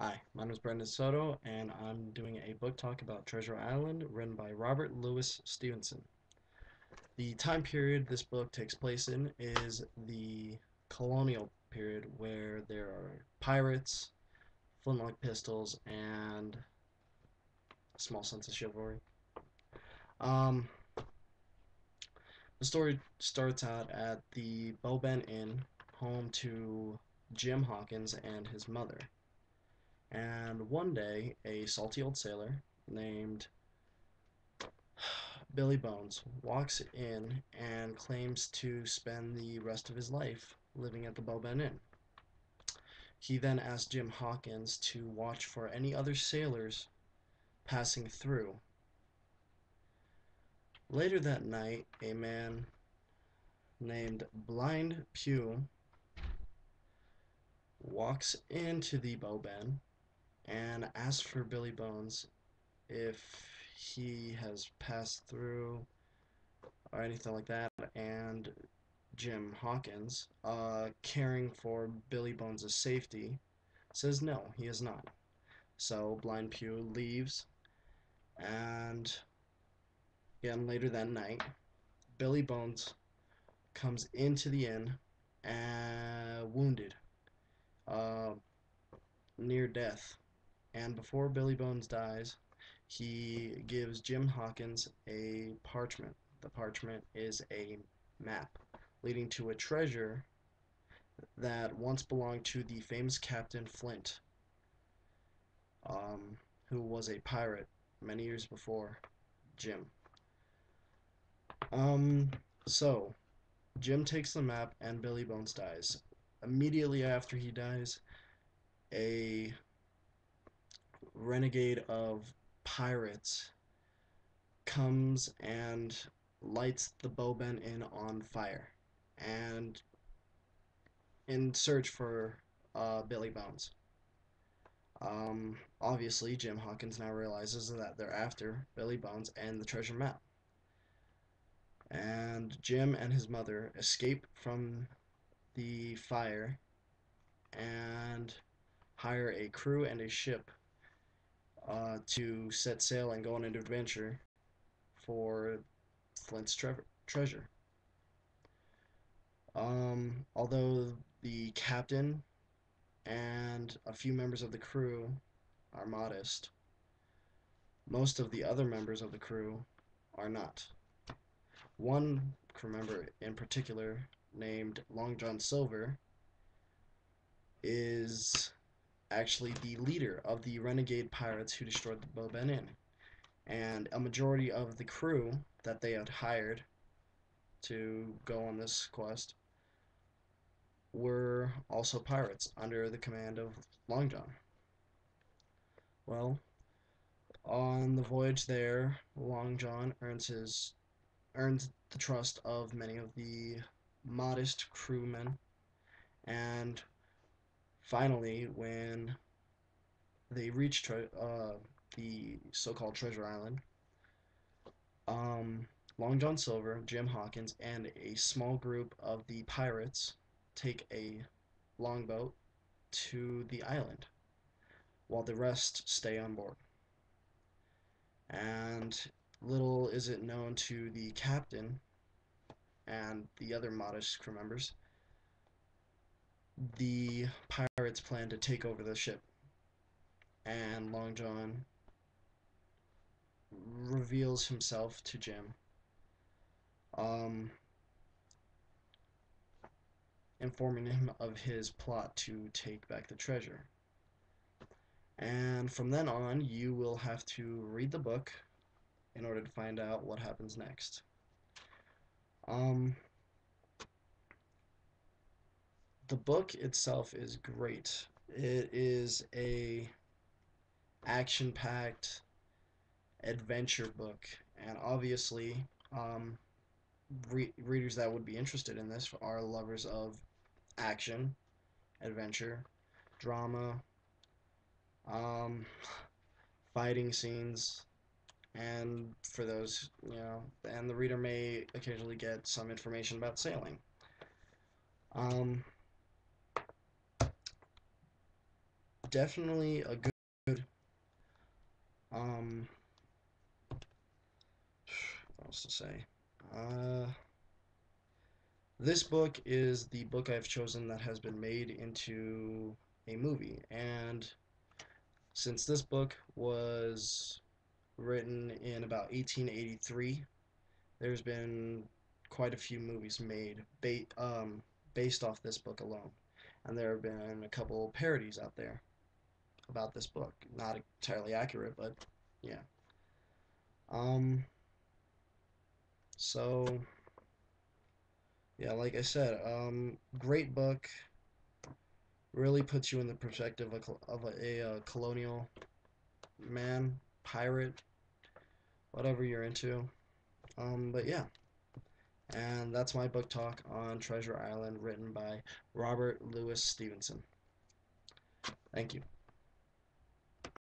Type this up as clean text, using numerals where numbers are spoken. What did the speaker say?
Hi, my name is Brendan Soto, and I'm doing a book talk about Treasure Island, written by Robert Louis Stevenson. The time period this book takes place in is the colonial period, where there are pirates, flintlock pistols, and a small sense of chivalry. Um, the story starts out at the Bowben Inn, home to Jim Hawkins and his mother. And one day, a salty old sailor named Billy Bones walks in and claims to spend the rest of his life living at the Boban Inn. He then asks Jim Hawkins to watch for any other sailors passing through. Later that night, a man named Blind Pew walks into the Boban and asks for Billy Bones if he has passed through or anything like that, and Jim Hawkins, caring for Billy Bones' safety, says no, he is not. So Blind Pew leaves, and again later that night, Billy Bones comes into the inn, wounded, uh, near death. And before Billy Bones dies, he gives Jim Hawkins a parchment. The parchment is a map leading to a treasure that once belonged to the famous Captain Flint, um, who was a pirate many years before Jim. Um, so Jim takes the map and Billy Bones dies. Immediately after he dies, a renegade of pirates comes and lights the Boben Inn on fire, and in search for Billy Bones. Obviously, Jim Hawkins now realizes that they're after Billy Bones and the treasure map. And Jim and his mother escape from the fire and hire a crew and a ship to set sail and go on an adventure for Flint's treasure. Although the captain and a few members of the crew are modest, most of the other members of the crew are not. One crew member in particular, named Long John Silver, is actually the leader of the renegade pirates who destroyed the Boben Inn. And a majority of the crew that they had hired to go on this quest were also pirates under the command of Long John. Well, on the voyage there, Long John earns the trust of many of the modest crewmen, and finally, when they reach the so-called Treasure Island, um, Long John Silver, Jim Hawkins, and a small group of the pirates take a longboat to the island, while the rest stay on board. And little is it known to the captain and the other modest crew members, the pirates plan to take over the ship, and Long John reveals himself to Jim, um, informing him of his plot to take back the treasure. And from then on, you will have to read the book in order to find out what happens next. Um, the book itself is great. It is a action-packed adventure book, and obviously, um, readers that would be interested in this are lovers of action, adventure, drama, um, fighting scenes, and for those, and the reader may occasionally get some information about sailing. Um, definitely a good um what else to say? Uh this book is the book I've chosen that has been made into a movie, and since this book was written in about 1883, there's been quite a few movies made based off this book alone, and there have been a couple parodies out there about this book. Not entirely accurate, but yeah. Um, so yeah, like I said, great book. Really puts you in the perspective of a colonial man, pirate, whatever you're into. But yeah, and that's my book talk on Treasure Island, written by Robert Louis Stevenson. Thank you.